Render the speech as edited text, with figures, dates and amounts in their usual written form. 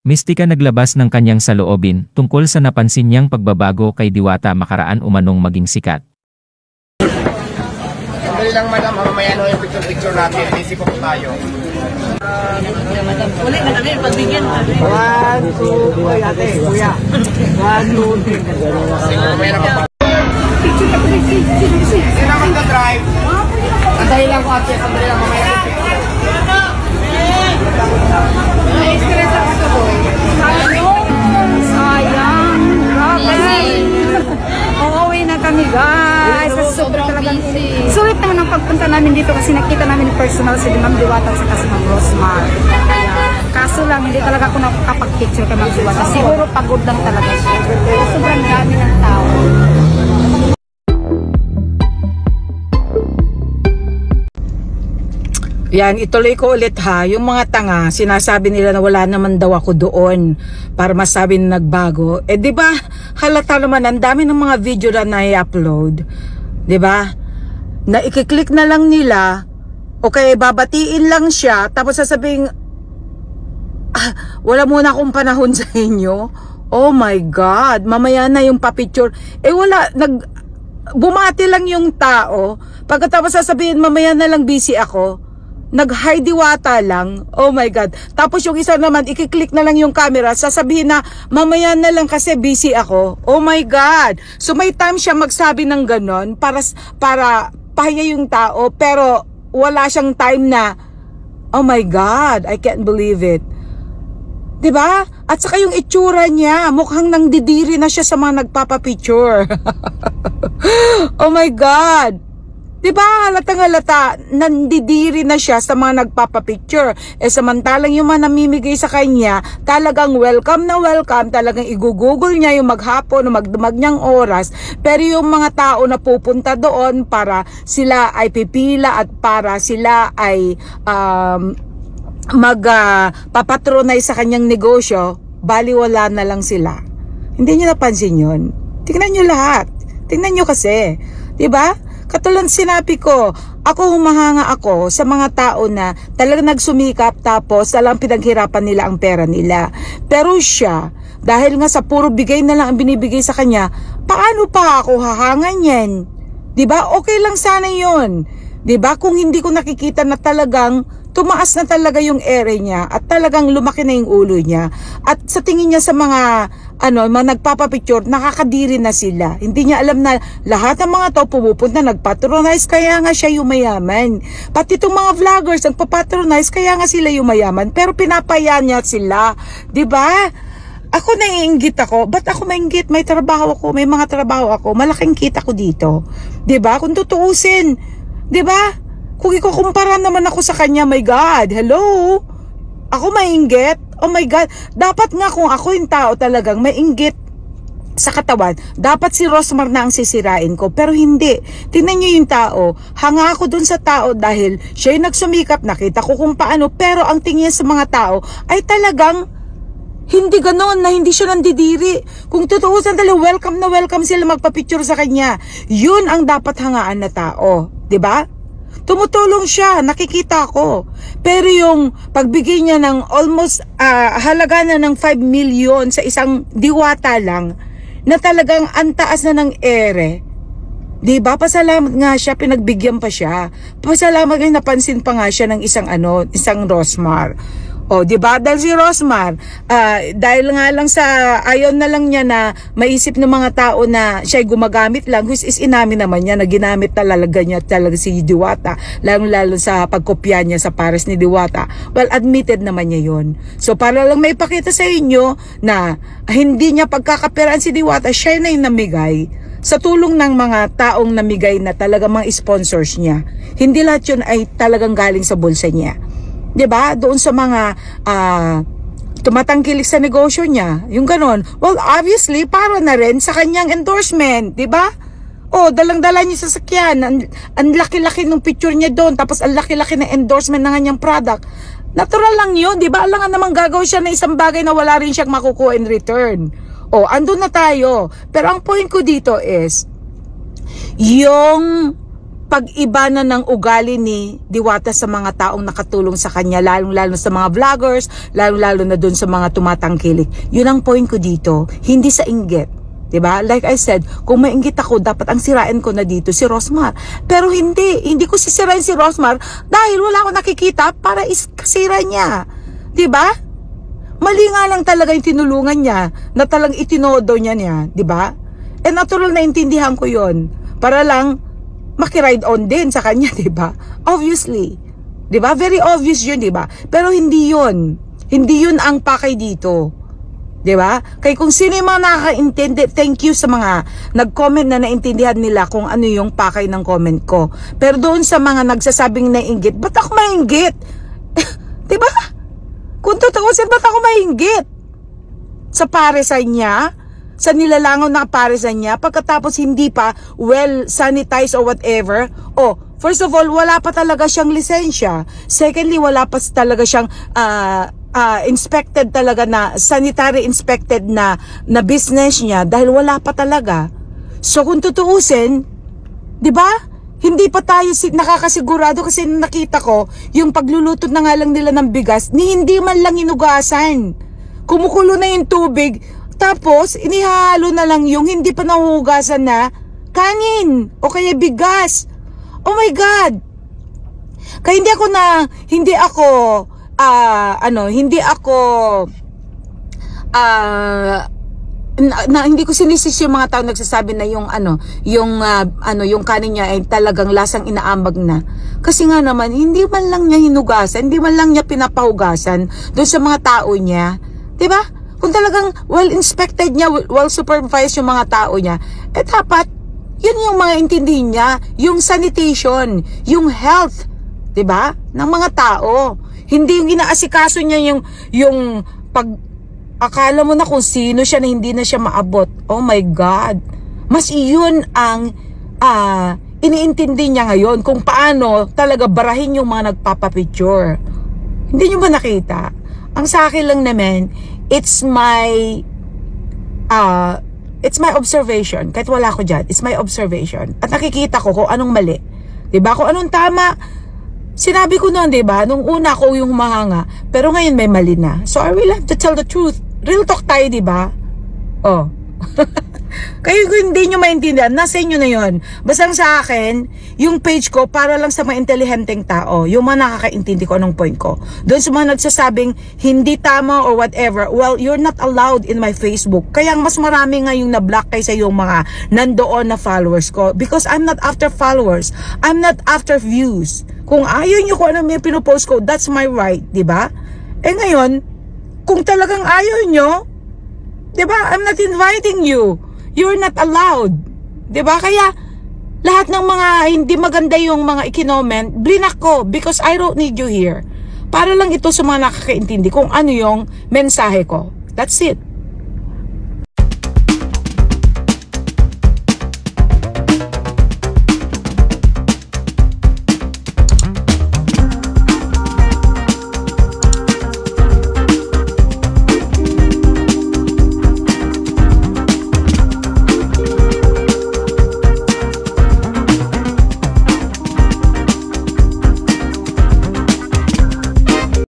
Mistika naglabas ng kanyang saloobin tungkol sa napansin niyang pagbabago kay Diwata makaraan umanong maging sikat. Sandali lang madam, mamaya no yung picture natin, busy po tayo. Ulit, madami yung pagbigyan. 1, 2, ate, kuya. 1, 2, 3. Mamaya na pa. Sino naman ka-drive? Sandali lang ko ate, sandali lang mamaya yung picture. Na-experience ako ito boy. Sayang. Grabe. Uuwi na kami guys. Kasi sobrang talagang sulit naman ang pagpunta namin dito kasi nakita namin personal si Ma'am Diwata at si Ma'am Rosmar. Kaya, kaso lang hindi talaga ako nakapag-picture kay Ma'am Diwata. Siguro pagod lang talaga siya. Sobrang dami ng tao. Yan, ituloy ko ulit ha. Yung mga tanga, sinasabi nila na wala naman daw ako doon para masabi na nagbago. Eh di ba? Halata naman ang dami ng mga video na na-upload. Di ba? Na ikiklik na lang nila o kaya babatiin lang siya tapos sasabihin wala muna akong panahon sa inyo. Oh my God, mamaya na yung papicture. Eh wala, bumati lang yung tao. Pagkatapos sasabihin mamaya na lang busy ako. Nag-hi Diwata lang. Oh my God. Tapos yung isa naman, ikiklik na lang yung camera, sasabihin na, mamaya na lang kasi busy ako. Oh my God. So may time siya magsabi ng ganon para pahiya yung tao, pero wala siyang time na, oh my God, I can't believe it. Diba? At saka yung itsura niya, mukhang nangdidiri na siya sa mga nagpapapicture. Oh my God. Diba, halatang halata, nandidiri na siya sa mga nagpapapicture. Eh samantalang yung mga namimigay sa kanya, talagang welcome na welcome, talagang igugugol niya yung maghapon o magdamag niyang oras. Pero yung mga tao na pupunta doon para sila ay pipila at para sila ay papatronize sa kanyang negosyo, baliwala na lang sila. Hindi niyo napansin yun? Tingnan niyo lahat. Tingnan niyo kasi. Diba? Katulad sinabi ko, ako humahanga ako sa mga tao na talagang nagsumikap tapos talagang pinaghirapan nila ang pera nila. Pero siya, dahil nga sa puro bigay na lang ang binibigay sa kanya, paano pa ako hahanga niyan? Diba? Okay lang sana yun. Diba? Kung hindi ko nakikita na talagang tumaas na talaga yung ere niya at talagang lumaki na yung ulo niya. At sa tingin niya sa mga mga nagpapapicture, nakakadiri na sila. Hindi niya alam na lahat ng mga to pumupunta, nagpatronize, kaya nga siya yung mayaman. Pati itong mga vloggers, nagpapatronize, kaya nga sila yung mayaman. Pero pinapaya niya sila. Diba? Ako naiinggit ako. Ba't ako mainggit? May trabaho ako, may mga trabaho ako. Malaking kita ko dito. Diba? Kung tutuusin. Diba? Kung ikukumpara naman ako sa kanya, my God, hello? Ako mainggit? Oh my God, dapat nga kung ako yung tao talagang mainggit sa katawan, dapat si Rosmar na ang sisirain ko, pero hindi. Tingnan niyo yung tao, hanga ako dun sa tao dahil siya yung nagsumikap, nakita ko kung paano, pero ang tingin sa mga tao ay talagang hindi ganon, na hindi siya nandidiri. Kung tutuusan talaga, welcome na welcome sila magpa-picture sa kanya. Yun ang dapat hangaan na tao, 'di ba? Tumutulong siya, nakikita ko. Pero yung pagbigay niya ng almost halaga na ng 5 million sa isang Diwata lang, na talagang antaas na ng ere. Diba? Pasalamat nga siya, pinagbigyan pa siya. Pasalamat nga, napansin pa nga siya ng isang Rosmar. O, diba? Dahil si Rosmar, dahil nga lang sa ayaw na lang niya na maisip ng mga tao na siya'y gumagamit lang, which is inamin naman niya na ginamit talaga niya talaga si Diwata, lalo sa pagkopya niya sa pares ni Diwata. Well, admitted naman niya yon. So, para lang may ipakita sa inyo na hindi niya pagkakapiraan si Diwata, siya na yung namigay sa tulong ng mga taong namigay na talaga mga sponsors niya. Hindi lahat yun ay talagang galing sa bulsa niya. 'Di ba? Doon sa mga tumatangkilik sa negosyo niya, yung ganon. Well, obviously para na rin sa kanyang endorsement, 'di ba? Oh, dalang-dala niya sa sasakyan, ang laki-laki ng picture niya doon, tapos ang laki-laki ng endorsement ng kanyang product. Natural lang 'yun, 'di ba? Alangan namang gagawin siya ng isang bagay na wala rin siyang makukuha in return. Oh, andun na tayo. Pero ang point ko dito is yung pag-iba na ng ugali ni Diwata sa mga taong nakatulong sa kanya, lalong-lalo sa mga vloggers, lalong-lalo na dun sa mga tumatangkilik. Yun ang point ko dito, hindi sa inggit. Diba? Like I said, kung mainggit ako, dapat ang sirain ko na dito si Rosmar. Pero hindi ko sisirain si Rosmar dahil wala akong nakikita para iskasira niya. Diba? Mali nga lang talaga yung tinulungan niya na talagang itinodo niya, diba? Eh natural na intindihan ko yon para lang makiride on din sa kanya, diba? Obviously. Diba? Very obvious yun, diba? Pero hindi yun. Hindi yun ang pakay dito. Diba? Kaya kung sino yung mga nakakaintindi, thank you sa mga nag-comment na naintindihan nila kung ano yung pakay ng comment ko. Pero doon sa mga nagsasabing nainggit, ba't ako mainggit? Diba? Kung tutuusin, ba't ako mainggit? Sa paresan niya? Sa nilalangaw na paresan niya, pagkatapos hindi pa well sanitized or whatever. Oh, first of all, wala pa talaga siyang lisensya. Secondly, wala pa talaga siyang inspected talaga na sanitary inspected na business niya dahil wala pa talaga. So kung tutuusin, 'di ba? Hindi pa tayo nakakasigurado kasi nakita ko yung pagluluto na nga lang nila ng bigas, ni hindi man lang hinugasan. Kumukulo na yung tubig. Tapos, inihalo na lang yung hindi pa nahuhugasan na kanin o kaya bigas. Oh my God! Kaya hindi ko sinisis yung mga tao nagsasabi na yung kanin niya ay talagang lasang inaambag na. Kasi nga naman, hindi man lang niya hinugasan, hindi man lang niya pinapahugasan doon sa mga tao niya. 'Di ba? Kung talagang well-inspected niya, well-supervised yung mga tao niya, eh dapat, yun yung mga intindihin niya, yung sanitation, yung health, diba? Ng mga tao. Hindi yung inaasikaso niya yung pag, akala mo na kung sino siya na hindi na siya maabot. Oh my God. Mas iyon ang, iniintindi niya ngayon kung paano talaga barahin yung mga nagpapapicture. Hindi niyo ba nakita? Ang sa akin lang naman, it's my observation. Kahit wala ko dyan, it's my observation. At nakikita ko kung anong mali. 'Di ba? Kung anong tama. Sinabi ko noon, 'di ba? Nung una ko yung humahanga, pero ngayon may mali na. So I will have to tell the truth. Real talk tayo, 'di ba? Oh. Kayo kung hindi nyo maintindihan, nasa inyo na yun. Basta sa akin, yung page ko para lang sa mga intelihenteng tao, yung mga nakakaintindi ko anong point ko. Doon sa mga nagsasabing hindi tama or whatever, well, you're not allowed in my Facebook. Kaya mas marami nga yung na-block kaysa yung mga nandoon na followers ko. Because I'm not after followers. I'm not after views. Kung ayaw nyo kung ano may pinupost ko, that's my right, di ba? Eh ngayon, kung talagang ayaw nyo, di ba, I'm not inviting you. You're not allowed. 'Di ba? Kaya lahat ng mga hindi maganda yung mga ikinoment, blinak ko because I don't need you here. Para lang ito sa mga nakakaintindi kung ano yung mensahe ko. That's it.